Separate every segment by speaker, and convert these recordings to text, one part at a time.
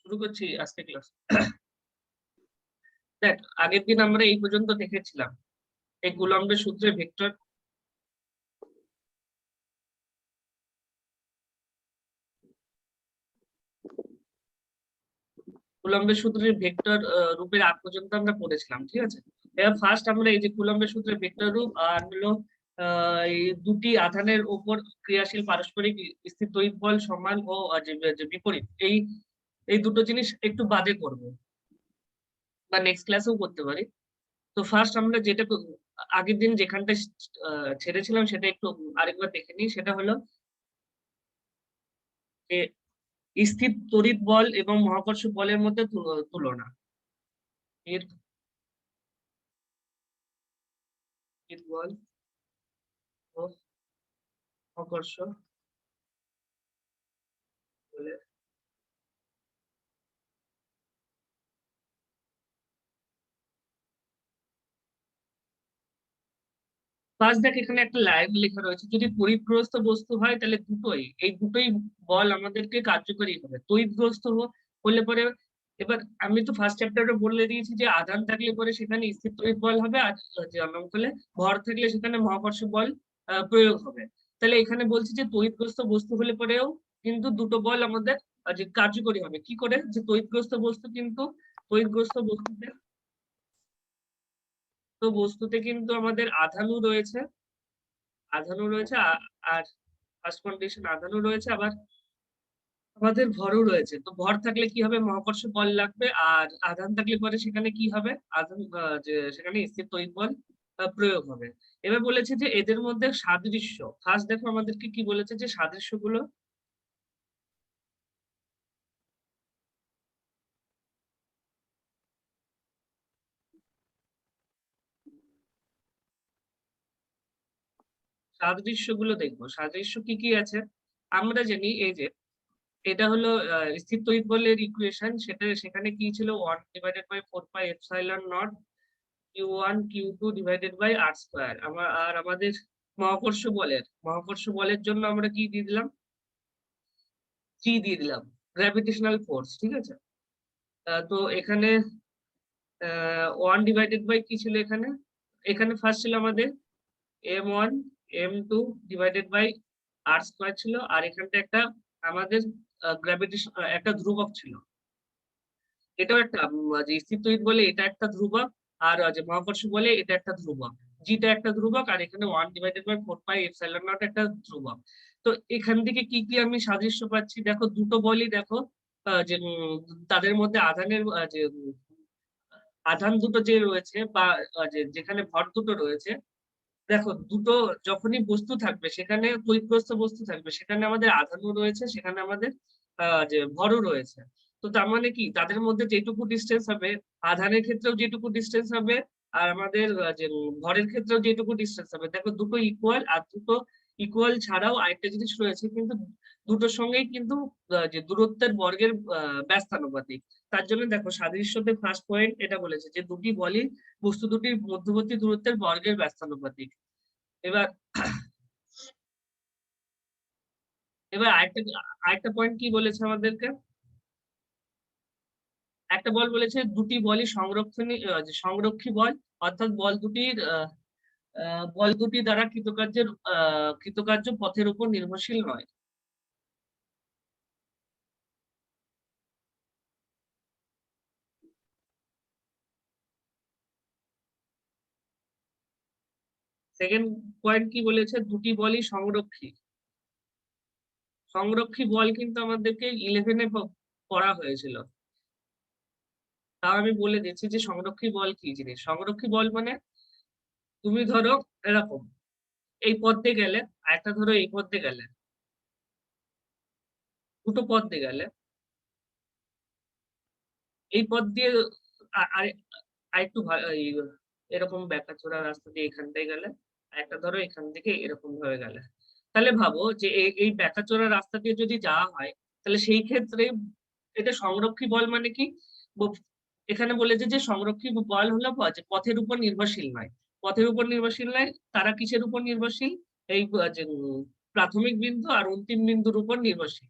Speaker 1: শুরু করছি আজকে ক্লাস। দেখ, আগের দিন আমরা এই পর্যন্ত দেখেছিলাম এই কুলম্বের সূত্রে ভেক্টর কুলম্বের সূত্রের ভেক্টর রূপের আগ পর্যন্ত আমরা পড়েছিলাম, ঠিক আছে। এবার ফার্স্ট আমরা এই যে কুলম্বের সূত্রের ভেক্টর রূপ আর হলো এই দুটি আধানের উপর ক্রিয়াশীল পারস্পরিক স্থির তড়িৎ বল সমান ও যে বিপরীত, এই এই দুটো জিনিস একটু বাদে করব বা নেক্সট ক্লাসেও করতে পারি। তো ফার্স্ট আমরা যেটা আগের দিন যেখানটা ছেড়েছিলাম সেটা একটু আরেকবার দেখে নিই। সেটা হলো যে স্থির তড়িৎ বল এবং মহাকর্ষ বলের মধ্যে তুলনা। এর তড়িৎ বল ও মহাকর্ষ বলের ফার্স্ট দেখ, এখানে একটা লাইন লেখা রয়েছে, যদি তড়িৎগ্রস্ত বস্তু হয় তাহলে এই দুটোই বল আমাদেরকে কার্যকরী হবে। তড়িৎগ্রস্ত হলে পরে, এবার আমি তো ফার্স্ট চ্যাপ্টারে বলে দিয়েছি যে আধান থাকলে পরে সেখানে স্থির তড়িৎ বল হবে, আর যে আমরা বলে ভর থাকলে সেখানে মহাকর্ষ বল প্রয়োগ হবে। তাহলে এখানে বলছি যে তড়িৎগ্রস্ত বস্তু হলে পরেও কিন্তু দুটো বল আমাদের যে কার্যকরী হবে। কি করে? যে তড়িৎগ্রস্ত বস্তুতে বস্তুতে কিন্তু আমাদের আধানু রয়েছে আর ফার্স্ট কন্ডিশন আধানু রয়েছে, আবার আমাদের ভরও রয়েছে। তো ভর থাকলে কি হবে? মহাকর্ষ বল লাগবে। আর আধান থাকলে পরে সেখানে কি হবে? আধান যে সেখানে স্থির তড়িৎ বল প্রয়োগ হবে। এবার বলেছে যে এদের মধ্যে সাদৃশ্য। ফার্স্ট দেখো আমাদেরকে কি বলেছে, যে সাদৃশ্যগুলো দেখবো। সাদৃশ্য কি কি আছে আমরা জানি। এই যে এটা হলো স্থির তড়িৎ বলের ইকুয়েশন, সেখানে কি ছিল? 1/4πε0 Q1 Q2 divided by R square. আর আমাদের মহাকর্ষ বলের জন্য আমরা কি দিয়ে দিলাম? জি দিয়ে দিলাম, গ্র্যাভিটেশনাল ফোর্স, ঠিক আছে। তো এখানে 1/বাই কি ছিল? এখানে এখানে ফার্স্ট ছিল আমাদের m1 m2 divided by R square ছিল। আর এখানটা একটা আমাদের গ্র্যাভিটেশন একটা ধ্রুবক ছিল। এটাও একটা যে স্থির তড়িৎ বলে এটা একটা ধ্রুবক, আর যে মহাকর্ষ বলে এটা একটা ধ্রুবক। জিটা একটা ধ্রুবক, আর এখানে 1/4πε0 একটা ধ্রুবক। তো এখান থেকে কি কি আমি সাদৃশ্য পাচ্ছি? দেখো, দুটো বলই দেখো যে তাদের মধ্যে আধান দুটো যে রয়েছে, বা যেখানে ভর দুটো রয়েছে। দেখো, দুটো যখনই বস্তু থাকবে সেখানে তড়িৎগ্রস্ত বস্তু থাকবে, সেখানে আমাদের আধানও রয়েছে, সেখানে আমাদের যে ভরও রয়েছে। তো তার মানে কি, তাদের মধ্যে যেটুকু ডিস্টেন্স হবে, আধানের ক্ষেত্রেও যেটুকু ডিস্টেন্স হবে, আর আমাদের যে ভরের ক্ষেত্রেও যেটুকু ডিস্টেন্স হবে। দেখো, দুটো ইকুয়াল। আর দুটো ইকুয়াল ছাড়াও আরেকটা জিনিস রয়েছে, কিন্তু দুটোর সঙ্গেই কিন্তু যে দূরত্বের বর্গের ব্যস্তানুপাতিক। তার জন্য দেখো, সাদৃশ্যতে ফার্স্ট পয়েন্ট এটা বলেছে যে দুটি বলই বস্তু দুটির মধ্যবর্তী দূরত্বের বর্গের ব্যস্তানুপাতিক। এবার এবার আরেকটা পয়েন্ট কি বলেছে আমাদেরকে? একটা বল বলেছে দুটি বলই সংরক্ষী বল, অর্থাৎ বল দুটি দ্বারা কৃতকার্য পথের উপর নির্ভরশীল নয়। সেকেন্ড পয়েন্ট কি বলেছে? দুটি বলই সংরক্ষী বল কিন্তু আমাদেরকে 11-এ পড়া হয়েছিল। তাও আমি বলে দিচ্ছি যে সংরক্ষী বল কি জিনিস। সংরক্ষী বল মানে, তুমি ধরো এরকম এই পথ দিয়ে গেলে, একটা ধরো এই পথ দিয়ে গেলে, দুটো পথ দিয়ে গেলে, এই পথ দিয়ে আরেকটু এরকম ব্যাকাচোরা রাস্তা দিয়ে এখানটায় গেলে, একটা ধরো এখান থেকে এরকম ভাবে গেলে, তাহলে ভাবো যে এই ব্যাকাচোরা রাস্তা দিয়ে যদি যাওয়া হয়, তাহলে সেই ক্ষেত্রে এটা সংরক্ষী বল মানে কি? এখানে বলেছে যে সংরক্ষী বল হলো যে পথের উপর নির্ভরশীল নয়। পথের উপর নির্ভরশীল নয়, তারা কিসের উপর নির্ভরশীল? এই যে প্রাথমিক বিন্দু আর অন্তিম বিন্দুর উপর নির্ভরশীল।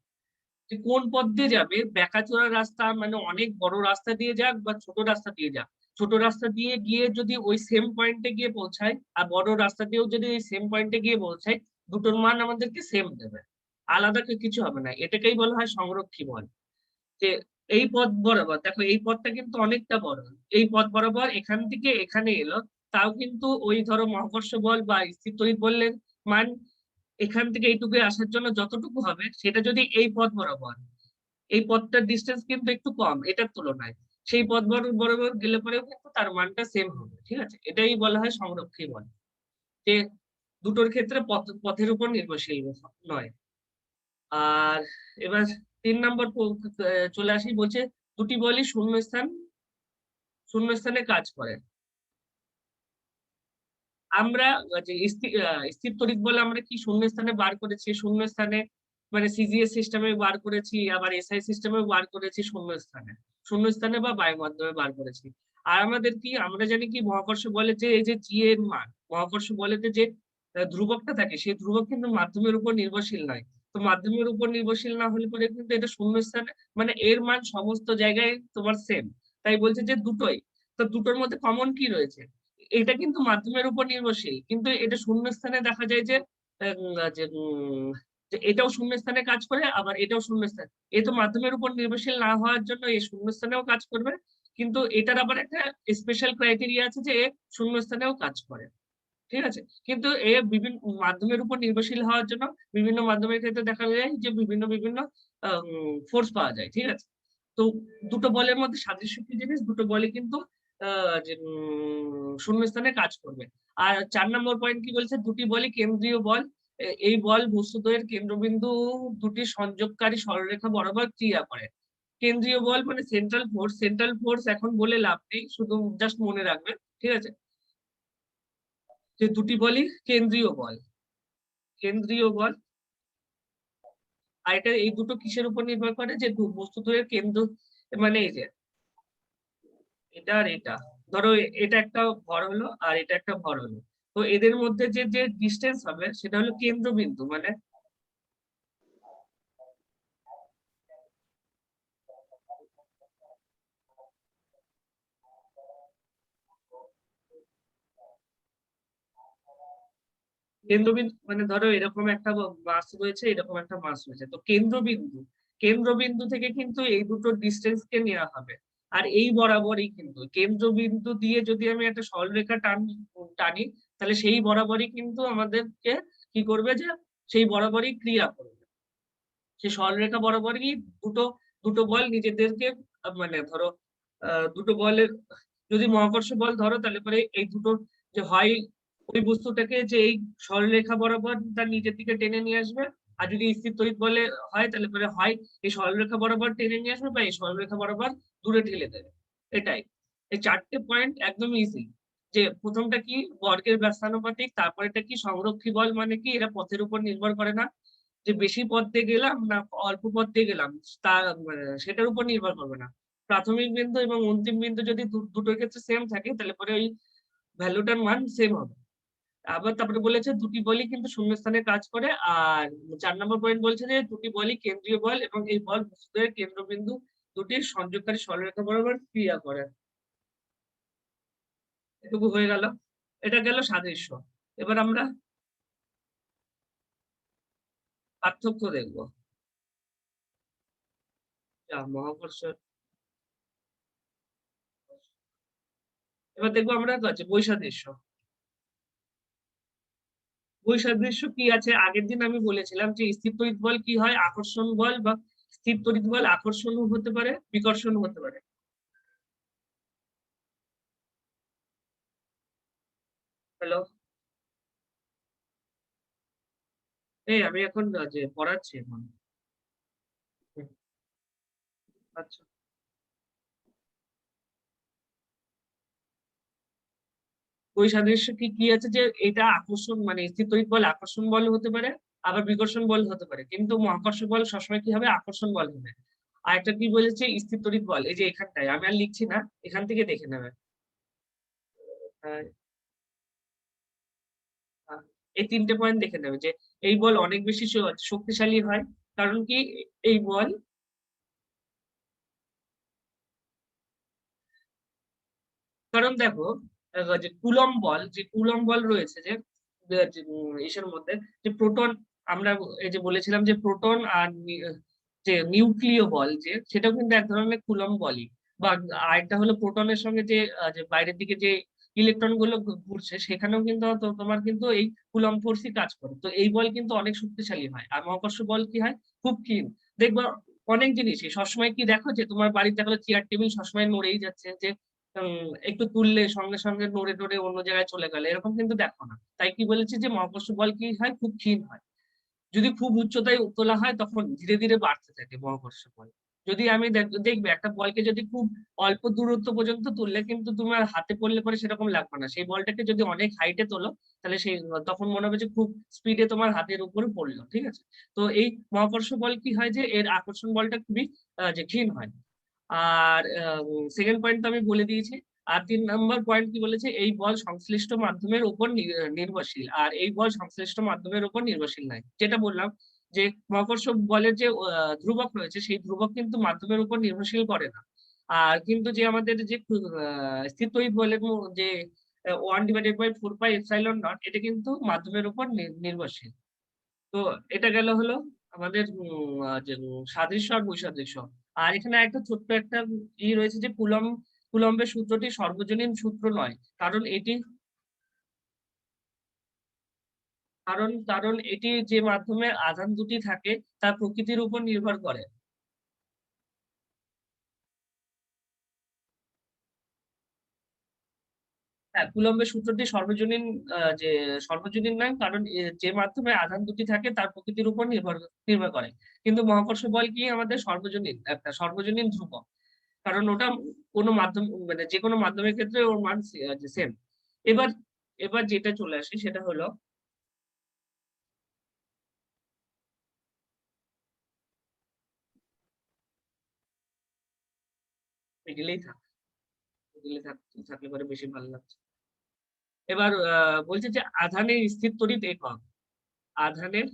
Speaker 1: যে কোন পথ দিয়ে যাবে, বেঁকাচোরা রাস্তা মানে অনেক বড় রাস্তা দিয়ে যাক বা ছোট রাস্তা দিয়ে যাক, ছোট রাস্তা দিয়ে গিয়ে যদি ওই সেম পয়েন্টে গিয়ে পৌঁছায় আর বড় রাস্তা দিয়েও যদি ওই সেম পয়েন্টে গিয়ে পৌঁছায়, দুটোর মান আমাদেরকে সেম দেবে, আলাদা কিছু হবে না। এটাকেই বলা হয় সংরক্ষী বল। যে এই পথ বরাবর দেখো, এই পথটা কিন্তু অনেকটা বড়, এই পথ বরাবর এখান থেকে এখানে এলো, তাও কিন্তু ওই ধরো মহাকর্ষ বল বা স্থির তড়িৎ বলের মান এখান থেকে এইটুকু আসার জন্য যতটুকু হবে, সেটা যদি এই পথ বরাবর, এই পথটার ডিস্টেন্স কিন্তু একটু কম এটার তুলনায়, সেই পথ বরাবর গেলে পরেও কিন্তু তার মানটা সেম হবে। ঠিক আছে, এটাই বলা হয় সংরক্ষী বল, যে দুটোর ক্ষেত্রে পথের উপর নির্ভরশীল নয়। আর এবার 3 নম্বর চলে আসি, বলছে দুটি বলই শূন্যস্থানে কাজ করে। আমরা যে স্থির তড়িৎ বলে আমরা কি শূন্যস্থানে বার করেছি, শূন্যস্থানে মানে সিজিএস সিস্টেমে বার করেছি, আবার এসআই সিস্টেমে বার করেছি শূন্যস্থানে বা বায়ু মাধ্যমে বার করেছি। আর আমাদের কি আমরা জানি কি মহাকর্ষ বলে যে এই যে জি এর মান, মহাকর্ষ বলেতে যে ধ্রুবকটা থাকে, সেই ধ্রুবক কিন্তু মাধ্যমের উপর নির্ভরশীল নয়। তো মাধ্যমের উপর নির্ভরশীল না হলে পরে কিন্তু এটা শূন্যস্থানে মানে এর মান সমস্ত জায়গায় তোমার সেম। তাই বলছে যে দুটোই, তো দুটোর মধ্যে কমন কি রয়েছে, এটা কিন্তু মাধ্যমের উপর নির্ভরশীল, কিন্তু এটা শূন্যস্থানে দেখা যায় যে যে এটাও শূন্যস্থানে কাজ করে, আবার এটাও শূন্যস্থান, এ তো মাধ্যমের উপর নির্ভরশীল না হওয়ার জন্য এই শূন্যস্থানেও কাজ করবে, কিন্তু এটার আবার একটা স্পেশাল ক্রাইটেরিয়া আছে যে এ শূন্যস্থানেও কাজ করে। ঠিক আছে, কিন্তু এ বিভিন্ন মাধ্যমের উপর নির্ভরশীল হওয়ার জন্য বিভিন্ন মাধ্যমের ক্ষেত্রে দেখা যায় যে বিভিন্ন বিভিন্ন ফোর্স পাওয়া যায়। ঠিক আছে, তো দুটো বলের মধ্যে সাদৃশ্য কি জিনিস, দুটো বলই কিন্তু যে শূন্যস্থানে কাজ করবে। আর 4 নম্বর পয়েন্ট কি বলছে, দুটি বলই কেন্দ্রীয় বল, এই বল বস্তুদ্বয়ের কেন্দ্রবিন্দু দুটি সংযোগকারী সরলরেখা বরাবর ক্রিয়া করে। কেন্দ্রীয় বল মানে সেন্ট্রাল ফোর্স এখন বলে লাভ নেই, শুধু জাস্ট মনে রাখবে। ঠিক আছে, যে দুটি বলই কেন্দ্রীয় বল, কেন্দ্রীয় বল। আর এটা এই দুটো কিসের উপর নির্ভর করে, যে বস্তুদ্বয়ের কেন্দ্র মানে এই যে এটা আর এটা, ধরো এটা একটা ভর হলো আর এটা একটা ভর হলো, তো এদের মধ্যে যে যে ডিস্টেন্স হবে সেটা হলো কেন্দ্রবিন্দু মানে, কেন্দ্রবিন্দু মানে ধরো এরকম একটা মাস রয়েছে, এরকম একটা মাস রয়েছে, তো কেন্দ্রবিন্দু, কেন্দ্রবিন্দু থেকে কিন্তু এই দুটো ডিস্টেন্স কে নেওয়া হবে। আর এই বরাবরই কিন্তু কেন্দ্রবিন্দু দিয়ে যদি আমি একটা সরলরেখা টানি, তাহলে সেই বরাবরই কিন্তু আমাদেরকে কি করবে, যে সেই বরাবরই ক্রিয়া করবে, সেই সরলরেখা বরাবরই দুটো দুটো বল নিজেদেরকে মানে ধরো দুটো বলের, যদি মহাকর্ষ বল ধরো তাহলে পরে এই দুটো যে হয় ওই বস্তুটাকে যে এই সরলরেখা বরাবর তার নিজের দিকে টেনে নিয়ে আসবে, আর যদি স্থির তড়িৎ বলে হয় তাহলে পরে হয় এই সরলরেখা বরাবর টেনে নিয়ে আসবে বা এই সরলরেখা বরাবর দূরে ঠেলে দেবে। এটাই, এই 4টে পয়েন্ট একদম ইজি। যে প্রথমটা কি বর্গের ব্যস্তানুপাতিক, তারপরেটা কি সংরক্ষী বল মানে কি এরা পথের উপর নির্ভর করে না, যে বেশি পথ দিয়ে গেলাম না অল্প পথ দিয়ে গেলাম তা সেটার উপর নির্ভর করবে না। প্রাথমিক বিন্দু এবং অন্তিম বিন্দু যদি দুটোর ক্ষেত্রে সেম থাকে তাহলে পরে ওই ভ্যালুটার মান সেম হবে। আবার তারপরে বলেছে দুটি বলই কিন্তু শূন্যস্থানে কাজ করে। আর 4 নম্বর পয়েন্ট বলছে যে দুটি বলই কেন্দ্রীয় বল এবং এই বল বস্তুদের কেন্দ্রবিন্দু দুটির সংযোগকারী সরলরেখা বরাবর ক্রিয়া করে। এটুকু হয়ে গেল, এটা গেল সাদৃশ্য। এবার আমরা পার্থক্য দেখবো। মহাকর্ষ, এবার দেখবো আমরা বৈসাদৃশ্য। বৈসাদৃশ্য কি আছে, আগের দিন আমি বলেছিলাম যে স্থির তড়িৎ বল কি হয়, আকর্ষণ বল বা স্থির তড়িৎ বল আকর্ষণও হতে পারে বিকর্ষণও হতে পারে। হ্যালো, এই আমি এখন যে পড়াচ্ছি এখন। হুম, আচ্ছা, বৈসাদৃশ্য কি কি আছে, যে এটা আকর্ষণ মানে স্থির তড়িৎ বল আকর্ষণ বল হতে পারে, আবার বিকর্ষণ বল হতে পারে, কিন্তু মহাকর্ষ বল সবসময় কি হবে, আকর্ষণ বল হবে। আর একটা কি বলেছে, স্থির তড়িৎ বল এই যে এখানটায় আমি আর লিখছি না, এখান থেকে দেখে নেবে। আহ, আহ, এই 3টে পয়েন্ট দেখে নেবে যে এই বল অনেক বেশি শক্তিশালী হয়, কারণ কি এই বল কারণ দেখো যে কুলম্ব বল রয়েছে ইসের মধ্যে যে প্রোটন, আমরা এই যে বলেছিলাম যে প্রোটন আর যে নিউক্লিয় বল সেটাও কিন্তু এক ধরনের কুলম্ব বলই। বা আরেকটা হলো প্রোটনের সঙ্গে যে বাইরের দিকে যে ইলেকট্রন গুলো ঘুরছে, সেখানেও কিন্তু তোমার কিন্তু এই কুলম্ব ফোর্সই কাজ করে। তো এই বল কিন্তু অনেক শক্তিশালী হয়। আর মহাকর্ষ বল কি হয়, খুব ক্ষীণ। দেখবা অনেক জিনিসই সবসময় কি দেখো যে তোমার বাড়িতে দেখো চেয়ার টেবিল সবসময় নড়েই যাচ্ছে, যে একটু তুললে সঙ্গে সঙ্গে নড়ে টড়ে অন্য জায়গায় চলে গেলে, এরকম কিন্তু দেখো না। তাই কি বলেছি যে মহাকর্ষ বল কি হয়, খুব ক্ষীণ হয়। যদি খুব উচ্চতায় তোলা হয় তখন ধীরে ধীরে বাড়তে থাকে মহাকর্ষ বল। যদি আমি দেখবে একটা বলকে যদি খুব অল্প দূরত্ব পর্যন্ত তুললে কিন্তু তোমার হাতে পড়লে পরে সেরকম লাগবে না। সেই বলটাকে যদি অনেক হাইটে তোলো, তাহলে তখন মনে হবে যে খুব স্পিডে তোমার হাতের উপরে পড়লো, ঠিক আছে। তো এই মহাকর্ষ বল কি হয়, যে এর আকর্ষণ বলটা খুবই যে ক্ষীণ হয়। আর সেকেন্ড পয়েন্ট তো আমি বলে দিয়েছি। আর 3 নম্বর পয়েন্ট কি বলেছে, এই বল সংশ্লিষ্ট মাধ্যমের উপর নির্ভরশীল। আর এই বল সংশ্লিষ্ট মাধ্যমের উপর নির্ভরশীল নয়, যেটা বললাম যে মহাকর্ষ বলের যে ধ্রুবক রয়েছে, সেই ধ্রুবক কিন্তু মাধ্যমের উপর নির্ভরশীল করে না। আর কিন্তু যে আমাদের যে স্থিততড়িৎ বলের যে 1/4πε0, এটা কিন্তু মাধ্যমের উপর নির্ভরশীল। তো এটা গেল হলো আমাদের যে সাদৃশ্য আর বৈসাদৃশ্য। আর এখানে একটা ছোট্ট একটা রয়েছে যে কুলম্বের সূত্রটি সর্বজনীন সূত্র নয়। কারণ এটি কারণ এটি যে মাধ্যমে আধান দুটি থাকে তার প্রকৃতির উপর নির্ভর করে। হ্যাঁ, কুলম্বের সূত্রটি যে সর্বজনীন নয়, কারণ যে মাধ্যমে আধান দুটি থাকে তার প্রকৃতির উপর নির্ভর করে। কিন্তু মহাকর্ষ বল কি আমাদের একটা সর্বজনীন ধ্রুবক। কারণ ওটা কোনো মাধ্যম, মানে যে কোনো মাধ্যমের ক্ষেত্রে ওর মান সেম। এবার এবার যেটা চলে আসে সেটা হলো, মিডিলেই থাকলে পরে বেশি ভালো লাগছে। এবার বলছে যে আধানের স্থির তড়িৎ একক। আধানের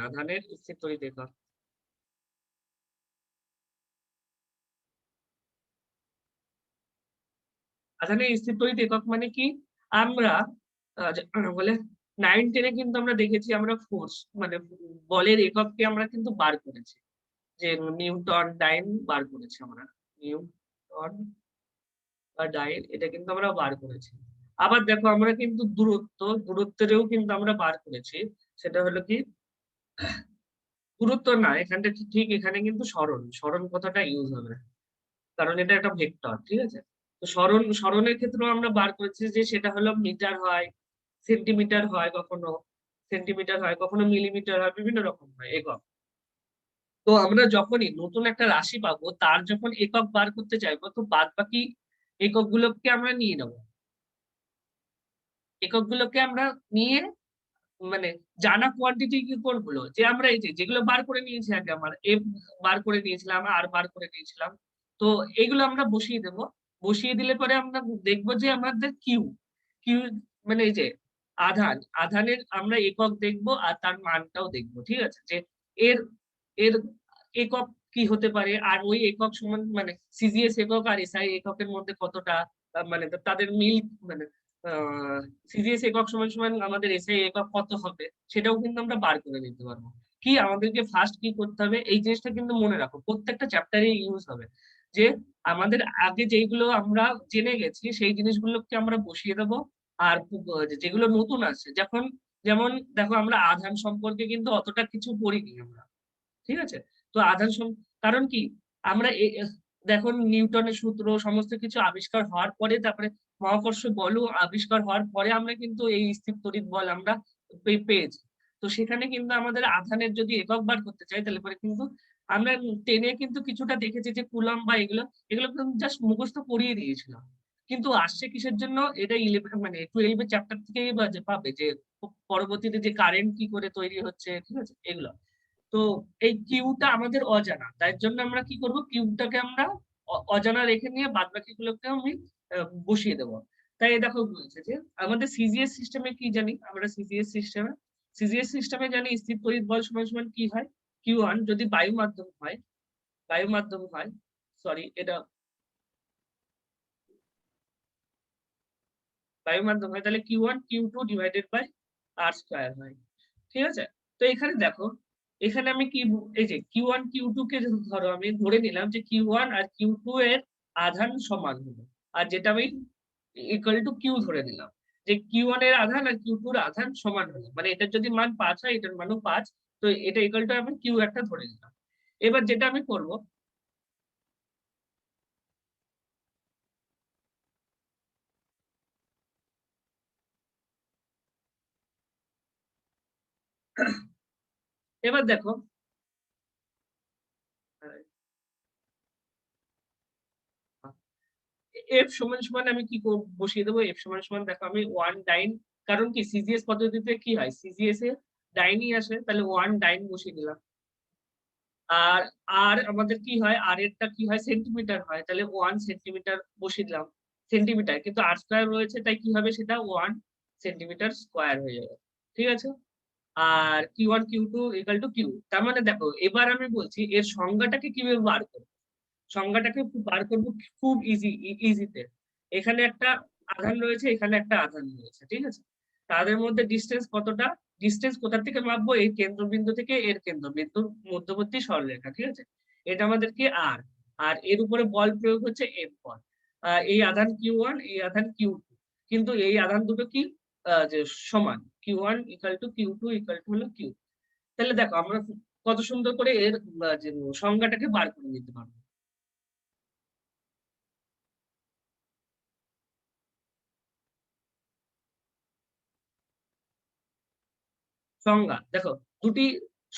Speaker 1: আধানের স্থির তড়িৎ একক। আধানের স্থির তড়িৎ একক মানে কি, আমরা বলে 9-10-এ কিন্তু আমরা দেখেছি, আমরা ফোর্স মানে বলের একককে আমরা কিন্তু বার করেছি, যে নিউটন ডাইন বার করেছি আমরা। নিউটন বা ডাইন, এটা কিন্তু আমরা বার করেছি। আবার দেখো আমরা কিন্তু দূরত্বেরও কিন্তু আমরা বার করেছি। সেটা হলো কি, দূরত্ব না, এখানটা ঠিক এখানে কিন্তু সরণ কথাটা ইউজ হবে, কারণ এটা একটা ভেক্টর, ঠিক আছে। তো সরণের ক্ষেত্রেও আমরা বার করেছি, যে সেটা হলো মিটার হয়, সেন্টিমিটার হয়, কখনো মিলিমিটার হয়, বিভিন্ন রকম হয় একক। তো আমরা যখনই নতুন একটা রাশি পাবো, তার যখন একক বার করতে চাইবো, তো বাদ বাকি এককগুলোকে আমরা নিয়ে নেবো। এককগুলোকে আমরা নিয়ে, মানে জানা কোয়ান্টিটি কি কোনগুলো, যে আমরা এই যেগুলো বার করে নিয়েছি, আগে আমার এফ বার করে নিয়েছিলাম, আর বার করে নিয়েছিলাম। তো এগুলো আমরা বসিয়ে দেব। বসিয়ে দিলে পরে আমরা দেখবো যে আমাদের কিউ মানে এই যে আধানের আমরা একক দেখবো, আর তার মানটাও দেখবো, ঠিক আছে। যে এর এর একক কি হতে পারে, আর ওই একক সমান মানে সিজিএস একক আর এসআই এককের মধ্যে কতটা মানে তাদের মিল, মানে সিজিএস একক সমান সমান আমাদের এসআই একক কত হবে, সেটাও কিন্তু আমরা বার করে নিতে পারবো। কি আমাদেরকে ফার্স্ট কি করতে হবে, এই জিনিসটা কিন্তু মনে রাখো, প্রত্যেকটা চ্যাপ্টারে ইউজ হবে। যে আমাদের আগে যেগুলো আমরা জেনে গেছি, সেই জিনিসগুলোকে আমরা বসিয়ে দেবো। আর যেগুলো নতুন আছে, যেমন দেখো আমরা আধান সম্পর্কে কিন্তু অতটা কিছু পড়িনি আমরা, ঠিক আছে। তো কারণ কি, আমরা দেখো নিউটনের সূত্র সমস্ত কিছু আবিষ্কার হওয়ার পরে, তারপরে মহাকর্ষ বলও আবিষ্কার হওয়ার পরে আমরা কিন্তু এই স্থির তড়িৎ বল আমরা পেয়েছি। তো সেখানে কিন্তু আমাদের আধানের যদি একক বার করতে চাই, তাহলে পরে কিন্তু আমরা টেনে কিন্তু কিছুটা দেখেছি যে কুলম্ব বা এগুলো এগুলো কিন্তু জাস্ট মুখস্থ করিয়ে দিয়েছিলাম। কিন্তু আসছে কিসের জন্য, এটা 11 মানে 12 চ্যাপ্টার থেকেই পাবে, যে পরবর্তীতে যে কারেন্ট কি করে তৈরি হচ্ছে, ঠিক আছে, এগুলো। তো এই কিউটা আমাদের অজানা, তাই জন্য আমরা কি করব, কিউটাকে আমরা অজানা রেখে নিয়ে বাদ বাকি গুলোকে আমি বসিয়ে দেবো। তাই দেখো বলছে যে আমাদের সিজিএস সিস্টেমে কি জানি, আমরা সিজিএস সিস্টেমে সিজিএস সিস্টেমে জানি স্থির তড়িৎ বল সমান সমান কি হয়, Q1 যদি বায়ু মাধ্যম হয়, সরি এটা বায়ু মাধ্যম হয়, তাহলে Q1 Q2 divided by R square হয়। ঠিক আছে? তো এখানে দেখো, এখানে আমি কি এই যে Q1 Q2 কে ধরো আমি ধরে নিলাম যে Q1 আর Q2 এর আধান সমান হলো, আর যেটা আমি ইকুয়াল টু Q ধরে নিলাম যে Q1 এর আধান আর Q2 এর আধান সমান হলো, মানে এটার যদি মান 5 হয় এটার মানও 5, তো এটা ইকুয়াল টু আমি Q একটা ধরে নিলাম। এবার যেটা আমি করব, এবার দেখো এফ সমান সমান আমি কি বসিয়ে দেবো, এফ সমান সমান দেখো আমি 1 ডাইন, কারণ কি সিজিএস পদ্ধতিতে কি হয়, সিজিএস এ ডাইনই আসে, তাহলে 1 ডাইন বসিয়ে দিলাম। আর আর আমাদের কি হয়, আর এরটা কি হয় সেন্টিমিটার হয়, তাহলে 1 সেন্টিমিটার বসিয়ে দিলাম, সেন্টিমিটার, কিন্তু আর স্কয়ার রয়েছে তাই কি হবে সেটা 1 সেন্টিমিটার স্কয়ার হয়ে যাবে। ঠিক আছে? আর Q1 Q2 equal to Q, তার মানে দেখো এবার আমি বলছি এর সংজ্ঞাটাকে কিভাবে বার করবো। সংজ্ঞাটাকে বার করবো খুব ইজিতে। এখানে একটা আধান রয়েছে, এখানে একটা আধান রয়েছে, ঠিক আছে? তাদের মধ্যে ডিস্টেন্স কতটা, ডিস্টেন্স কোথা থেকে মাপবো, এই কেন্দ্রবিন্দু থেকে এর কেন্দ্রবিন্দুর মধ্যবর্তী সরলরেখা, ঠিক আছে? এটা আমাদের কি আর, আর এর উপরে বল প্রয়োগ হচ্ছে এফ বল। এই আধান Q1, এই আধান Q2, কিন্তু এই আধান দুটো কি যে সমান, Q1 equal to Q2 equal to হলো কিউ। তাহলে দেখো আমরা কত সুন্দর করে এর যে সংজ্ঞাটাকে বার করে নিতে পারবো। সংজ্ঞা দেখো, দুটি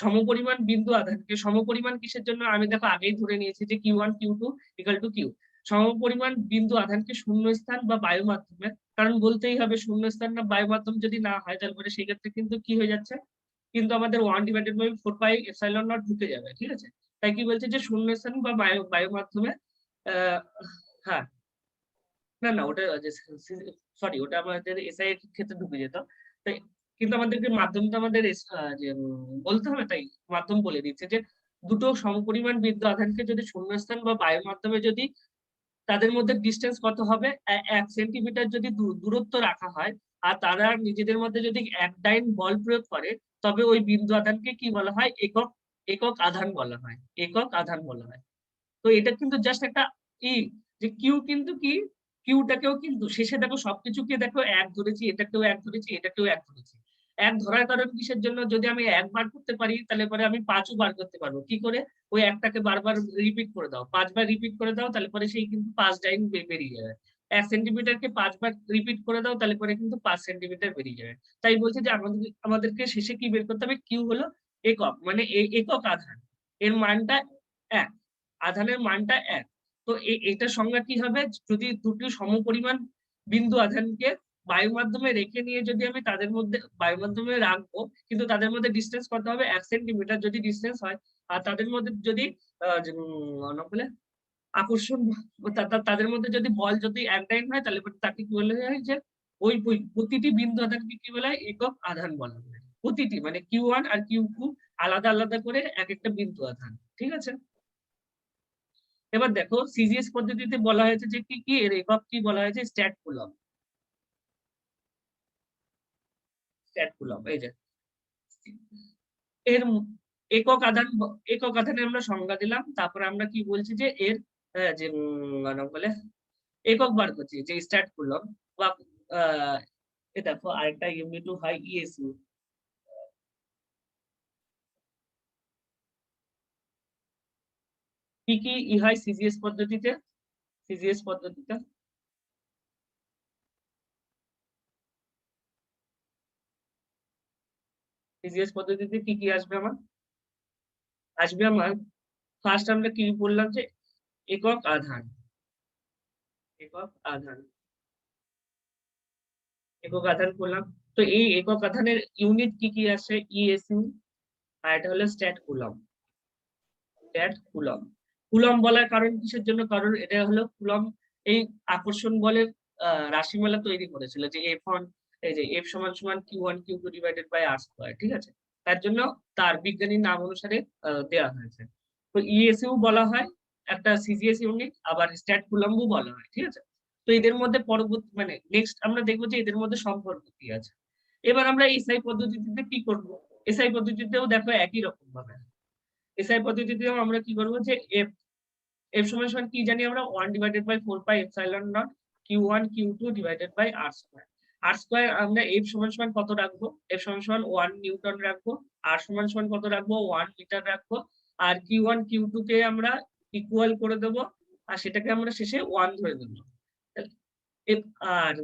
Speaker 1: সমপরিমাণ বিন্দু আধানকে, সমপরিমাণ কিসের জন্য আমি দেখো আগেই ধরে নিয়েছি যে Q1 Q2 equal to Q. সমপরিমাণ বিন্দু আধানকে শূন্য স্থান বা বায়ু মাধ্যমে, কারণ বলতেই হবে শূন্য স্থান না বায়ু মাধ্যম যদি না হয় তাহলে পরে সেক্ষেত্রে কিন্তু কি হয়ে যাচ্ছে, কিন্তু আমাদের 1/4πε0 ঢুকে যাবে, ঠিক আছে? তাই কি বলছে যে শূন্য স্থান বা বায়ু বায়ু মাধ্যমে আহ হ্যাঁ, না না ওটা সরি, ওটা আমাদের এসআই এর ক্ষেত্রে ঢুকে যেত। তাই কিন্তু আমাদেরকে মাধ্যমটা আমাদের যে বলতে হবে, তাই মাধ্যম বলে দিচ্ছে যে দুটো সমপরিমাণ বিন্দু আধানকে যদি শূন্যস্থান বা বায়ুর মাধ্যমে যদি তাদের মধ্যে ডিস্টেন্স কত হবে, 1 সেন্টিমিটার যদি দূরত্ব রাখা হয়, আর তারা নিজেদের মধ্যে যদি এক ডাইন বল প্রয়োগ করে, তবে ওই বিন্দু আধানকে কি বলা হয়, একক একক আধান বলা হয়, একক আধান বলা হয়। তো এটা কিন্তু জাস্ট একটা ই, যে কিউ কিন্তু কি, কিউটাকেও কিন্তু শেষে দেখো সবকিছুকে দেখো এক ধরেছি, এটাকেও এক ধরেছি, এটাকেও এক ধরেছি। এক ধরার কারণ কিসের জন্য, যদি আমি একবার করতে পারি তাহলে পরে আমি 5ও বার করতে পারবো, কি করে, ওই একটাকে বারবার রিপিট করে দাও, 5বার রিপিট করে দাও, তাহলে পরে সেই কিন্তু 5 ডাইন বেরিয়ে যাবে। 1 সেন্টিমিটারকে 5বার রিপিট করে দাও, তাহলে পরে কিন্তু 5 সেন্টিমিটার বেরিয়ে যাবে। তাই বলছে যে আমাদেরকে শেষে কি বের করতে হবে, কিউ হলো একক, মানে একক আধান, এর মানটা 1, আধানের মানটা 1। তো এটার সংজ্ঞা কি হবে, যদি দুটি সমপরিমাণ বিন্দু আধানকে বায়ু মাধ্যমে রেখে নিয়ে যদি আমি তাদের মধ্যে বায়ু মাধ্যমে রাখবো, কিন্তু তাদের মধ্যে ডিস্টেন্স কত হবে, 1 সেন্টিমিটার যদি ডিস্টেন্স হয়, আর তাদের মধ্যে যদি বলে আকর্ষণ, তাদের মধ্যে যদি বল যদি এক ডাইন হয়, তাহলে তাকে কি বলা হয় যে ওই প্রতিটি বিন্দু আধানকে কি বলা হয়, একক আধান বলা হয়। প্রতিটি মানে Q1 আর Q2 আলাদা আলাদা করে এক একটা বিন্দু আধান, ঠিক আছে? এবার দেখো সিজিএস পদ্ধতিতে বলা হয়েছে যে কি কি এর একক কি বলা হয়েছে, স্ট্যাট কুলম্ব। স্ট্যাট কুলম্ব এই যে এর একক আধান, একক আধানের আমরা সংজ্ঞা দিলাম, তারপরে আমরা কি বলছি যে এর যে মানে বলে একক বার করছি যে স্ট্যাট কুলম্ব, বা এ দেখো আরেকটা ইউনিট হয় ইএসইউ। কি কি ই হয় সিজিএস পদ্ধতিতে, সিজিএস পদ্ধতিতে সিজিএস পদ্ধতিতে কি কি আসবে আমার, আসবে আমার ফার্স্ট আমরা কি বললাম যে একক আধান, একক আধান, একক আধান করলাম। তো এই একক আধানের ইউনিট কি কি আছে, ইএসইউ, আর এটা হলো stat coulomb. Stat coulomb, coulomb বলার কারণ কিসের জন্য, কারণ এটা হলো কুলম্ব এই আকর্ষণ বলের রাশিমালা তৈরি করেছিল, যে F1 এই যে F সমান সমান Q1 Q2 divided by R square, ঠিক আছে? তার জন্য তার বিজ্ঞানীর নাম অনুসারে দেয়া হয়েছে। তো ইএসইউ বলা হয় একটা সিজিএস ইউনিট, আবার স্ট্যাট কুলম্বও বলা হয়, ঠিক আছে? তো এদের মধ্যে পরবর্তী মানে নেক্সট আমরা দেখবো যে এদের মধ্যে সম্পর্ক কি আছে। এবার আমরা এসআই পদ্ধতিতে কি করব? এসআই পদ্ধতিতেও দেখো একই রকম ভাবে। এসআই পদ্ধতিতেও আমরা কি করব যে এফ এফ সমান সমান কি জানি আমরা 1 divided by 4 pi epsilon naught Q1 Q2 divided by R square. R square আমরা এফ সমান সমান কত রাখবো? এফ সমান সমান 1 নিউটন রাখবো। আর সমান সমান কত রাখবো? 1 মিটার রাখবো। আর Q1 Q2 কে আমরা ইকুয়াল করে দেবো, আর সেটাকে আমরা শেষে 1 ধরে দেবো। আর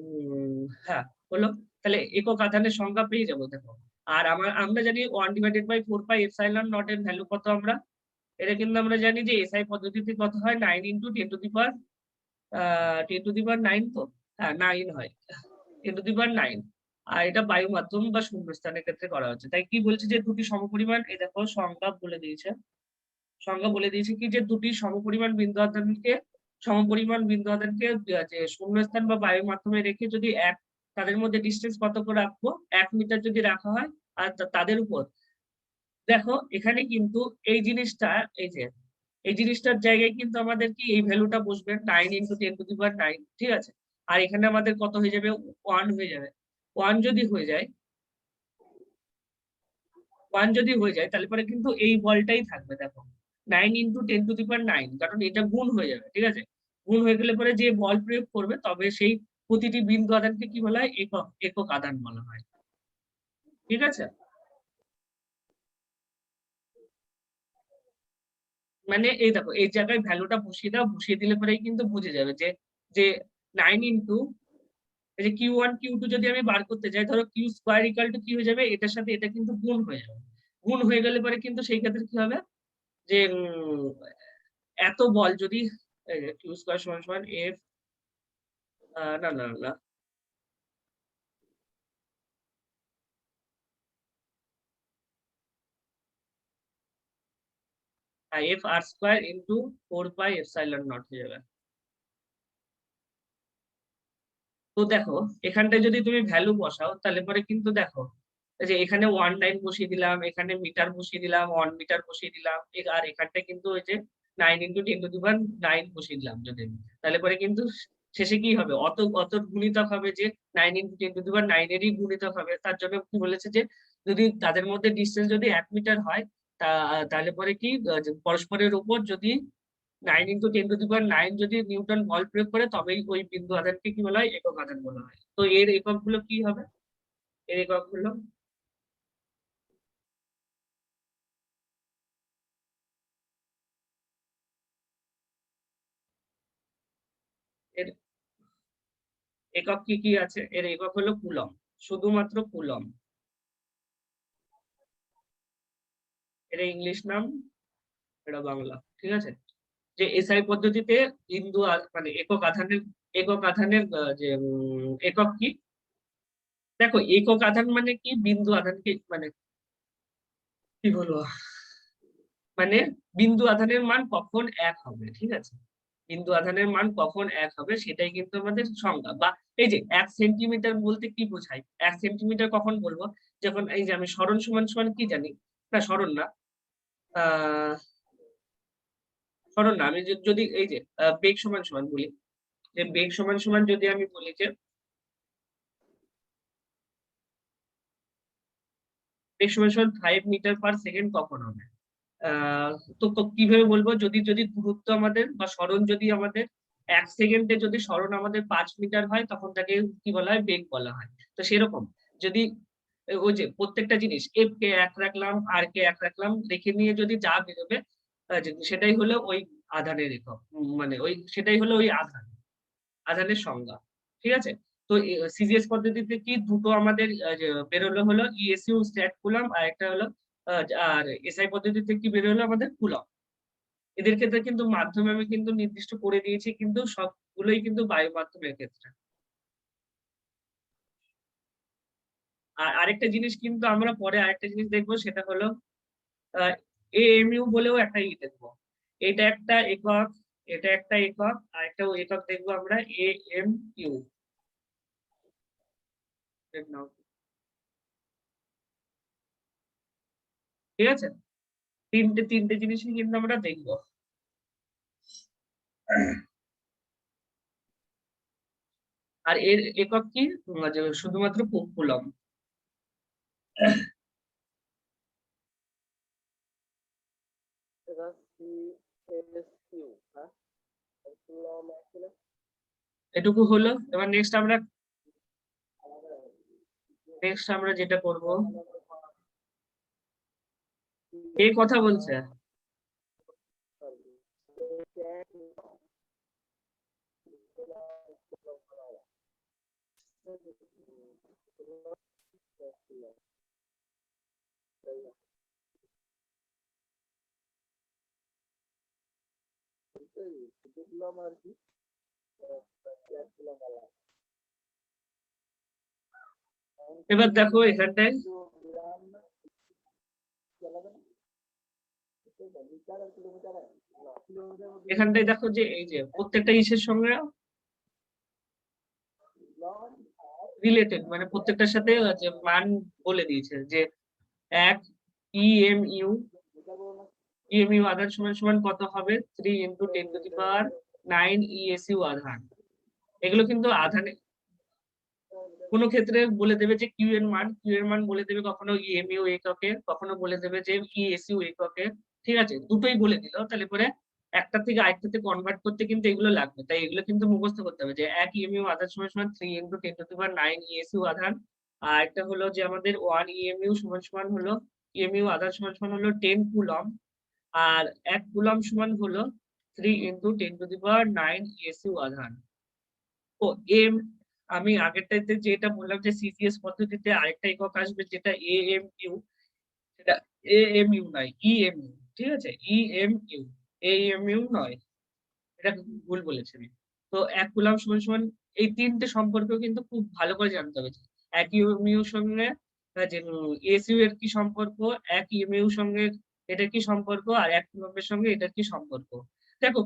Speaker 1: হ্যাঁ, হলো। তাহলে একক আধানের সংখ্যা পেয়ে যাবো দেখো। আর আমরা জানি 1 divided by 4 pi epsilon naught এর ভ্যালু কত আমরা? এটা কিন্তু আমরা জানি যে এসআই পদ্ধতিতে কত হয়, 9 ইন্টু 10 টু দি পাওয়ার 9, তো হ্যাঁ 9 হয়, 10 টু দি পাওয়ার 9। আর এটা বায়ু মাধ্যম বা শূন্যস্থানের ক্ষেত্রে করা হচ্ছে। তাই কি বলছে যে দুটি সমপরিমাণ, এই দেখো সংজ্ঞা বলে দিয়েছে কি যে দুটি সমপরিমাণ বিন্দু আধানকে যে শূন্যস্থান বা বায়ুর মাধ্যমে রেখে যদি তাদের মধ্যে ডিস্টেন্স কত করে রাখবো, 1 মিটার যদি রাখা হয়, আর তাদের উপর দেখো এখানে কিন্তু এই জিনিসটা, এই জিনিসটার জায়গায় কিন্তু আমাদের কি এই ভ্যালুটা বসবে 9 ইন্টু 10 টু দি পাওয়ার 9, ঠিক আছে? আর এখানে আমাদের কত হয়ে যাবে? 1 হয়ে যাবে। 1 যদি হয়ে যায় 1 যদি হয়ে যায় তাহলে পরে কিন্তু এই বলটাই থাকবে দেখো, 9 ইন্টু 10 টু দি পাওয়ার 9, কারণ এটা গুণ হয়ে যাবে, ঠিক আছে? গুণ হয়ে গেলে পরে যে বল প্রয়োগ করবে তবে সেই প্রতিটি বিন্দু আধানকে কি বলা হয়? একক আধান বলা হয়, ঠিক আছে? মানে এই দেখো এই জায়গায় ভ্যালুটা বসিয়ে দাও, বসিয়ে দিলে পরেই কিন্তু বুঝে যাবে যে যে 9 ইন্টু এই যে Q1 Q2 যদি আমি বার করতে যাই, ধরো Q স্কয়ার ইকুয়াল টু কি হয়ে যাবে, এটার সাথে এটা কিন্তু গুণ হয়ে যাবে। গুণ হয়ে গেলে পরে কিন্তু সেই ক্ষেত্রে কি হবে যে এত বল যদি Q স্কয়ার সমান সমান F, না না না, F R square into 4 pi epsilon not হয়ে যাবে। তো দেখো এখানটায় যদি তুমি ভ্যালু বসাও তাহলে পরে কিন্তু দেখো এই যে এখানে 1 বসিয়ে দিলাম, এখানে মিটার বসিয়ে দিলাম, 1 মিটার বসিয়ে দিলাম, আর এখানটায় কিন্তু ওই যে 9 ইন্টু 10 টু দি পাওয়ার 9 বসিয়ে দিলাম যদি আমি। তাহলে পরে কিন্তু শেষে কি হবে, অত অত গুণিতক হবে যে 9 ইন্টু 10 টু দি পাওয়ার 9 এরই গুণিতক হবে। তার জন্য কি বলেছে যে যদি তাদের মধ্যে ডিস্টেন্স যদি 1 মিটার হয়, তাহলে পরে কি যে পরস্পরের উপর যদি 9 ইন্টু 10 টু দি পাওয়ার 9 যদি নিউটন বল প্রয়োগ করে তবেই ওই বিন্দু আধানকে কি বলা হয়? একক আধান বলা হয়। তো এর একক গুলো কি হবে? এর একক গুলো, এর একক কি কি আছে? এর একক হলো কুলম, শুধুমাত্র কুলম। এর ইংলিশ নাম, এটা বাংলা, ঠিক আছে? যে এসআই পদ্ধতিতে মানে একক আধানের যে একক কি, দেখো একক আধান মানে কি, বিন্দু আধানকে মানে কি বলবো, মানে বিন্দু আধানের মান কখন এক হবে, ঠিক আছে? বিন্দু আধানের মান কখন এক হবে সেটাই কিন্তু আমাদের সংজ্ঞা। বা এই যে 1 সেন্টিমিটার বলতে কি বোঝায়, 1 সেন্টিমিটার কখন বলবো, যখন এই যে আমি সরণ সমান সমান কি জানি, না সরণ না, আহ সরণ না, আমি যদি এই যে বেগ সমান সমান বলি, যে বেগ সমান সমান যদি আমি বলি যে বেগ সমান সমান 5 মিটার পার সেকেন্ড কখন হবে, আহ তো কিভাবে বলবো, যদি যদি দূরত্ব আমাদের বা সরণ যদি আমাদের 1 সেকেন্ডে যদি সরণ আমাদের 5 মিটার হয় তখন তাকে কি বলা হয়? বেগ বলা হয়। তো সেরকম যদি ওই যে প্রত্যেকটা জিনিস এফ কে এক রাখলাম, আর কে এক রাখলাম, রেখে নিয়ে যদি যা বেরোবে সেটাই হলো ওই আধানের একক, মানে ওই সেটাই হলো ওই আধানের সংজ্ঞা, ঠিক আছে? তো সিজিএস পদ্ধতিতে কি দুটো আমাদের যে বেরোলো হলো ইএসইউ স্ট্যাট কুলম, আর একটা হলো আর এসআই পদ্ধতিতে কি বেরোলো আমাদের কুলম। এদের ক্ষেত্রে কিন্তু মাধ্যমে আমি কিন্তু নির্দিষ্ট করে দিয়েছি, কিন্তু সবগুলোই কিন্তু বায়ু মাধ্যমের ক্ষেত্রে। আর আরেকটা জিনিস কিন্তু আমরা পরে আরেকটা জিনিস দেখবো, সেটা হলো এএমইউ বলেও একটা দেখবো। এটা একটা একক, এটা একটা একক, আর একটা একক দেখবো আমরা এএমইউ। নাও, ঠিক আছে? তিনটে জিনিসই কিন্তু আমরা দেখবো। আর এর একক কি? যে শুধুমাত্র কুলম্ব। এটুকু হলো। এবার নেক্সট আমরা যেটা করব, কে কথা বলছে? এবার দেখো এখানটায়, দেখো যে এই যে প্রত্যেকটা ইসের সঙ্গে রিলেটেড, মানে প্রত্যেকটার সাথে যে মান বলে দিয়েছে যে এক ইএমইউ আধান সমান সমান কত হবে? 3 × 10⁹ ইএসইউ আধান। এগুলো কিন্তু আধানে কোনো ক্ষেত্রে বলে দেবে যে কিউ এর মান বলে দেবে কখনো ইএমইউ এককে, কখনো বলে দেবে যে ইএসইউ এককে। ঠিক আছে, দুটোই বলে দিল, তাহলে পরে একটা থেকে আরেকটাতে কনভার্ট করতে কিন্তু এগুলো লাগবে। তাই এগুলো কিন্তু মুখস্থ করতে হবে যে এক ইএমইউ আধান সমান সমান 3 × 10⁹ ইএসইউ আধান। আর একটা হলো যে আমাদের 1 ইএমইউ সমান সমান হলো ইএমইউ আধান সমান সমান হলো 10 কুলম্ব। আর 1 কুলম্ব সমান হলো 3 × 10⁹ ইএসইউ আধান। ও এম, আমি আগেরটাতে যেটা বললাম যে সিসিএস পদ্ধতিতে আরেকটা একক আসবে যেটা এএমইউ, সেটা এএমইউ নয়, ইএমইউ। ঠিক আছে, ইএমইউ, এএমইউ নয়, এটা ভুল বলেছি আমি। তো 1 কুলম্ব সমান সমান, এই তিনটে সম্পর্ক কিন্তু খুব ভালো করে জানতে হবে। এক ইএমইউ সঙ্গে যে এসইউ এর কি সম্পর্ক, এক ইএমইউ সঙ্গে এটার কি সম্পর্ক, আর 1 কুলম্বের সঙ্গে এটার কি সম্পর্ক। দেখো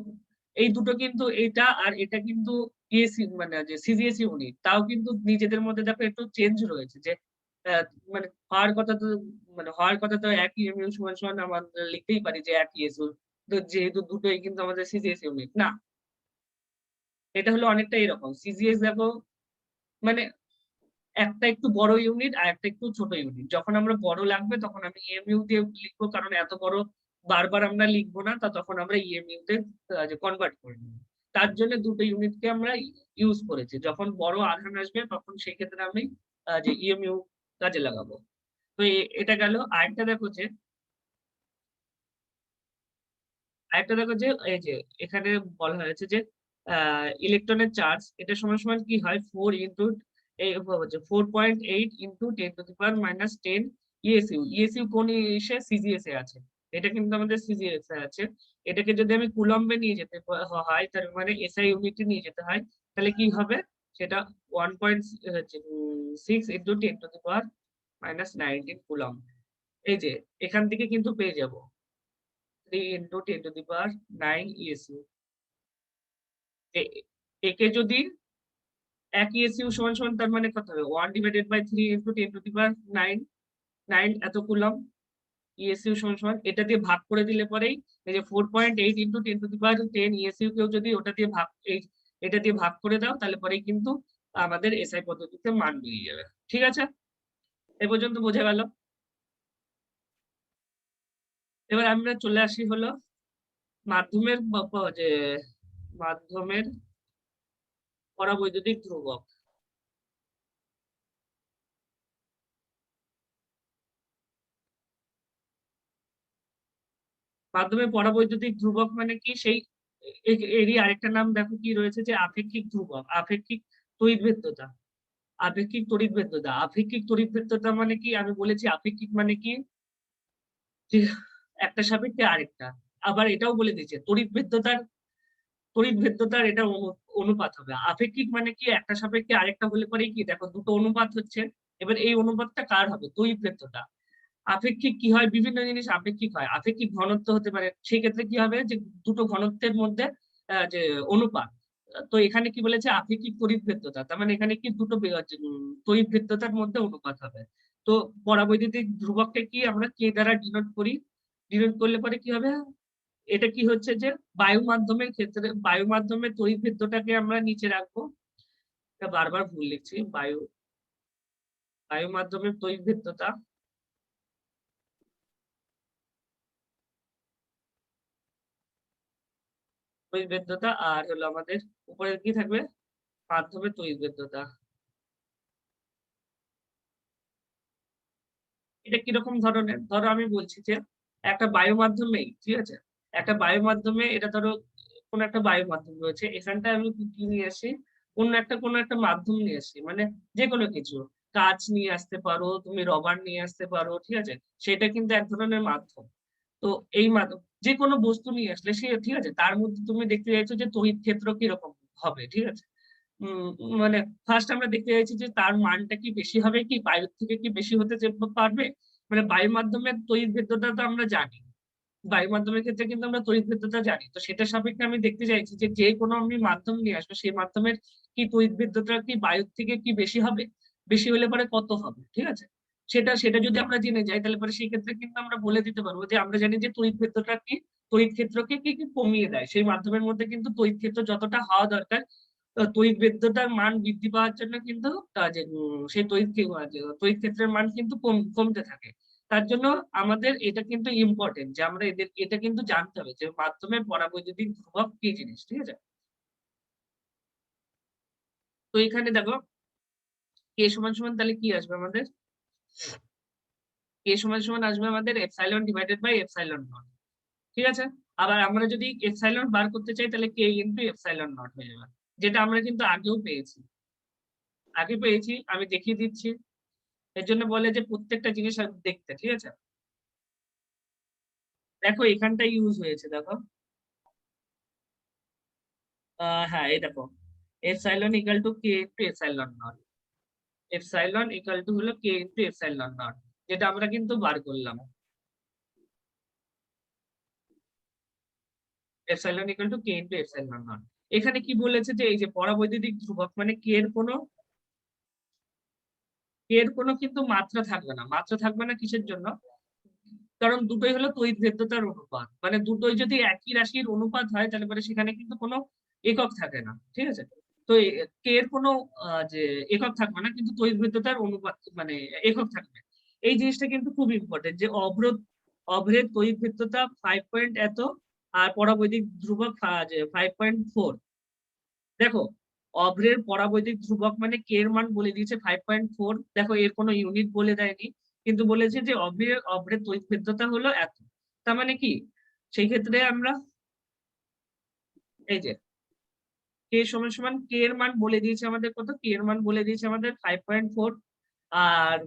Speaker 1: এই দুটো কিন্তু, এটা আর এটা কিন্তু ইএসি মানে যে সিজিএস ইউনিট, তাও কিন্তু নিজেদের মধ্যে দেখো একটু চেঞ্জ রয়েছে। যে আহ, মানে হওয়ার কথা তো একই ইএমইউ সমান সমান আমরা লিখতেই পারি যে এক ইএসইউ। তো যেহেতু দুটোই কিন্তু আমাদের সিজিএস ইউনিট না, এটা হলো অনেকটা এরকম। সিজিএস দেখো মানে একটা একটু বড় ইউনিট আর একটা একটু ছোট ইউনিট। যখন আমরা বড় লাগবে তখন আমি ইএমইউ দিয়ে লিখবো, কারণ এত বড় বারবার আমরা লিখবো না, তা তখন আমরা ইএমইউ তে কনভার্ট করে নেবো। তার জন্য দুটো ইউনিটকে আমরা ইউজ করেছি। যখন বড় আধান আসবে তখন সেই ক্ষেত্রে আমি যে ইএমইউ কাজে লাগাবো। তো এটা গেল। আরেকটা দেখো যে এই যে এখানে বলা হয়েছে যে ইলেকট্রনের চার্জ এটা সমান সমান কি হয়? 4 × 10⁻⁻10 ইএসইউ। ইএসইউ কোন ইসে? সিজিএস এ আছে। এটা কিন্তু আমাদের সিজিএস এ আছে। এটাকে যদি আমি কুলম্বে নিয়ে যেতে হয়, তার মানে এসআই ইউনিটে নিয়ে যেতে হয়, তাহলে কি হবে? সেটা 1.6 × 10⁻⁹ কুলম্ব। এই যে এখান থেকে কিন্তু পেয়ে যাব 3 × 10⁻⁹ ইএসইউ। একে যদি এক ইএসইউ সমান সমান, তার মানে কত হবে? 1/3 × 10⁻⁹ এত কুলম্ব। ইএসইউ সমান সমান এটা দিয়ে ভাগ করে দিলে পরেই এই যে 4.8 × 10⁻⁻10 ইএসইউ কেও যদি ওটা দিয়ে ভাগ, এটা দিয়ে ভাগ করে দাও, তাহলে পরেই কিন্তু আমাদের এসআই পদ্ধতিতে মান বেরিয়ে যাবে। ঠিক আছে, এ পর্যন্ত বোঝা গেল? এবার আমরা চলে আসি হলো মাধ্যমের যে মাধ্যমের পরাবৈদ্যুতিক ধ্রুবক। মাধ্যমের পরাবৈদ্যুতিক ধ্রুবক মানে কি? সেই এরই আরেকটা নাম দেখো কি রয়েছে, যে আপেক্ষিক ধ্রুবক, আপেক্ষিক তড়িৎভেদ্যতা। আপেক্ষিক তড়িৎভেদ্যতা মানে কি? আমি বলেছি আপেক্ষিক মানে কি, যে একটা সাপেক্ষে আরেকটা। আবার এটাও বলে দিয়েছে তড়িৎভেদ্যতার এটা অনুপাত হবে। আপেক্ষিক মানে কি? একটা সাপেক্ষে আরেকটা হলে পরে কি, দেখো দুটো অনুপাত হচ্ছে। এবার এই অনুপাতটা কার হবে? তড়িৎভেদ্যতা। আপেক্ষিক কি হয়? বিভিন্ন জিনিস আপেক্ষিক হয়। আপেক্ষিক ঘনত্ব হতে পারে, সেই ক্ষেত্রে কি হবে? যে দুটো ঘনত্বের মধ্যে যে অনুপাত, তো এখানে কি বলেছে আপেক্ষিক তড়িৎভেদ্যতা, তার মানে এখানে কি দুটো তড়িৎভেদ্যতার মধ্যে অনুপাত হবে। তো পরাবৈদ্যুতিক ধ্রুবককে কি আমরা কে দ্বারা ডিনোট করি, ডিনোট করলে পরে কি হবে, এটা কি হচ্ছে যে বায়ু মাধ্যমের ক্ষেত্রে বায়ু মাধ্যমের তড়িৎভেদ্যতাকে আমরা নিচে রাখবো, এটা বারবার ভুল লিখছি, বায়ু মাধ্যমের তড়িৎভেদ্যতা, তড়িৎভেদ্যতা আর হলো আমাদের উপরে কি থাকবে মাধ্যমের তড়িৎভেদ্যতা। এটা কিরকম ধরনের, ধরো আমি বলছি যে একটা বায়ু মাধ্যমেই, ঠিক আছে, একটা বায়ু মাধ্যমে, এটা ধরো কোন একটা বায়ু মাধ্যম রয়েছে, এখানটা আমি কি নিয়ে আসি, কোনো একটা মাধ্যম নিয়ে আসি, মানে যে কোনো কিছু, কাঁচ নিয়ে আসতে পারো তুমি, রবার নিয়ে আসতে পারো, ঠিক আছে, সেটা কিন্তু এক ধরনের মাধ্যম। তো এই মাধ্যম যে কোনো বস্তু নিয়ে আসলে সে, ঠিক আছে, তার মধ্যে তুমি দেখতে চাইছো যে তড়িৎ ক্ষেত্র কিরকম হবে, ঠিক আছে। মানে ফার্স্ট আমরা দেখতে চাইছি যে তার মানটা কি বেশি হবে, কি বায়ুর থেকে কি বেশি হতে পারবে, মানে বায়ু মাধ্যমের তড়িৎভেদ্যতা তো আমরা জানি, বায়ু মাধ্যমের ক্ষেত্রে কিন্তু আমরা তড়িৎভেদ্যতা জানি, তো সেটা সাপেক্ষে আমি দেখতে চাইছি যে যে কোনো আমি মাধ্যম নিয়ে আসবো সেই মাধ্যমের কি তড়িৎভেদ্যতা কি বায়ুর থেকে কি বেশি হবে, বেশি হলে পরে কত হবে, ঠিক আছে। সেটা সেটা যদি আমরা জেনে যাই তাহলে পরে সেই ক্ষেত্রে কিন্তু আমরা বলে দিতে পারবো যে আমরা জানি যে তড়িৎভেদ্যতা কি, তড়িৎ ক্ষেত্রকে কি কি কমিয়ে দেয়, সেই মাধ্যমের মধ্যে কিন্তু তড়িৎ ক্ষেত্র যতটা হওয়া দরকার, তড়িৎভেদ্যতার মান বৃদ্ধি পাওয়ার জন্য কিন্তু সেই তড়িৎ ক্ষেত্রের মান কিন্তু কমতে থাকে। তার জন্য আমাদের এটা কিন্তু ইম্পর্টেন্ট যে আমরা এটা কিন্তু জানতে হবে যে মাধ্যমের পরাবৈদ্যুতিক ধ্রুবক কি জিনিস, ঠিক আছে। তো এখানে দেখো কে সমান সমান তাহলে কি আসবে আমাদের, কে সমান সমান আসবে আমাদের epsilon divided by epsilon naught, ঠিক আছে। আবার আমরা যদি এপসাইলন বার করতে চাই তাহলে কে ইনটু এপসাইলন নট হয়ে যাবে, যেটা আমরা কিন্তু আগেও পেয়েছি, আগে পেয়েছি, আমি দেখিয়ে দিচ্ছি। এর জন্য বলে যে প্রত্যেকটা জিনিস দেখতে, ঠিক আছে। দেখো এখানটা ইউজ হয়েছে, দেখো হ্যাঁ এই দেখো epsilon equal to K into epsilon not, epsilon equal to হলো কে ইনটু এপসাইলন নট, যেটা আমরা কিন্তু বার করলাম, epsilon equal to K into epsilon not. এখানে কি বলেছে যে এই যে পরাবৈদ্যুতিক ধ্রুবক মানে কে এর কোনো কিন্তু মাত্রা থাকবে না, মাত্রা থাকবে না কিসের জন্য, কারণ দুটোই হলো তড়িৎভেদ্যতার অনুপাত, মানে দুটোই যদি একই রাশির অনুপাত হয় তাহলে পরে সেখানে কিন্তু কোনো একক থাকে না, ঠিক আছে। তো কে এর কোনো যে একক থাকবে না, কিন্তু তড়িৎভেদ্যতার অনুপাত মানে একক থাকবে। এই জিনিসটা কিন্তু খুব ইম্পর্টেন্ট যে অভ্রের তড়িৎভেদ্যতা 5 এত, আর পরাবৈদ্যুতিক ধ্রুবক যে 5.4। দেখো অভ্রের পরাবৈদ্যুতিক ধ্রুবক মানে কে এর মান বলে দিয়েছে 5.4, দেখো এর কোনো ইউনিট বলে দেয়নি, কিন্তু বলেছে যে অভ্রের তড়িৎভেদ্যতা হলো এত। তার মানে কি সেই ক্ষেত্রে আমরা এই যে কে সমান সমান কে এর মান বলে দিয়েছে আমাদের কত, কে এর মান বলে দিয়েছে আমাদের 5.4। আর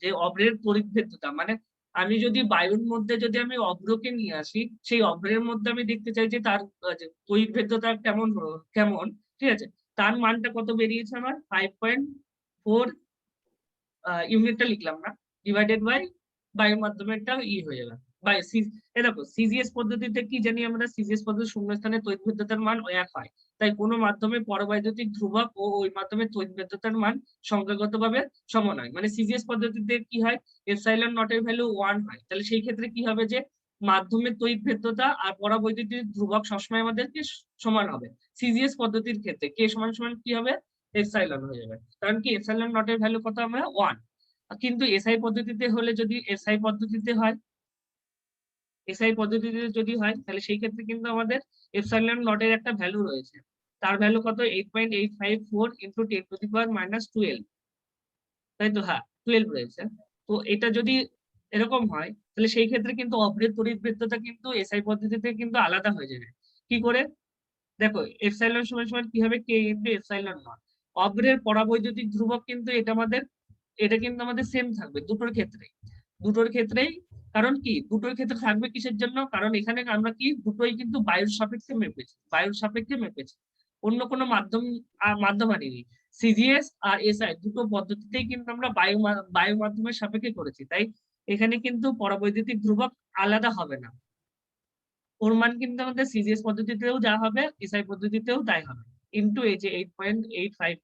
Speaker 1: যে অভ্রের তড়িৎভেদ্যতা মানে আমি যদি বায়ুর মধ্যে যদি আমি অভ্রকে নিয়ে আসি, সেই অভ্রের মধ্যে আমি দেখতে চাই যে তার যে তড়িৎভেদ্যতা কেমন কেমন, ঠিক আছে, তার মানটা কত বেরিয়েছে আমার 5.4, ইউনিটটা লিখলাম না, ডিভাইডেড বাই বায়ু মাধ্যমেরটা হয়ে যাবে বাই দেখো সিজিএস পদ্ধতিতে কি জানি আমরা, সিজিএস পদ্ধতি শূন্যস্থানে তড়িৎভেদ্যতার মান এক হয়, তাই কোনো মাধ্যমে পরবৈদ্যুতিক ধ্রুবক ও ওই মাধ্যমে তড়িৎভেদ্যতার মান সংখ্যাগতভাবে সমান হয়, মানে সিজিএস পদ্ধতিতে কি হয় এপসাইলন নটের ভ্যালু 1 হয়, তাহলে সেই ক্ষেত্রে কি হবে যে মাধ্যমের তড়িৎভেদ্যতা আর পরাবৈদ্যুতিক ধ্রুবক সবসময় আমাদেরকে সমান হবে। সিজিএস পদ্ধতির ক্ষেত্রে কে সমান সমান কি হবে এপসাইলন হয়ে যাবে, কারণ কি এপসাইলন নটের ভ্যালু কত আমরা 1। কিন্তু এসআই পদ্ধতিতে হলে, যদি এসআই পদ্ধতিতে হয়, এসআই পদ্ধতিতে যদি হয় তাহলে সেই ক্ষেত্রে কিন্তু আমাদের এপসাইলন নটের একটা ভ্যালু রয়েছে, তার ভ্যালু কত 8.854 ইন্টু 10⁻12, তাই তো, হ্যাঁ 12 রয়েছে। তো এটা যদি এরকম হয় তাহলে সেই ক্ষেত্রে কিন্তু অভ্রের তড়িৎভেদ্যতা কিন্তু এসআই পদ্ধতিতে কিন্তু আলাদা হয়ে যাবে। কি করে, দেখো এপসাইলন সমান সমান কি হবে কে ইনটু এপসাইলন নট, অভ্রের পরাবৈদ্যুতিক ধ্রুবক কিন্তু এটা কিন্তু আমাদের সেম থাকবে দুটোর ক্ষেত্রেই। কারণ কি দুটোর ক্ষেত্রে থাকবে কিসের জন্য, কারণ এখানে আমরা কি দুটোই কিন্তু বায়ুর সাপেক্ষে মেপেছি, অন্য কোনো মাধ্যম আনিনি। সিজিএস আর এসআই দুটো পদ্ধতিতেই কিন্তু আমরা বায়ু মাধ্যমের সাপেক্ষে করেছি, তাই এখানে কিন্তু পরাবৈদ্যুতিক ধ্রুবক আলাদা হবে না, ওর মান কিন্তু আমাদের সিজিএস পদ্ধতিতেও যা হবে, এসআই পদ্ধতিতেও তাই হবে। ইনটু এই যে 8.85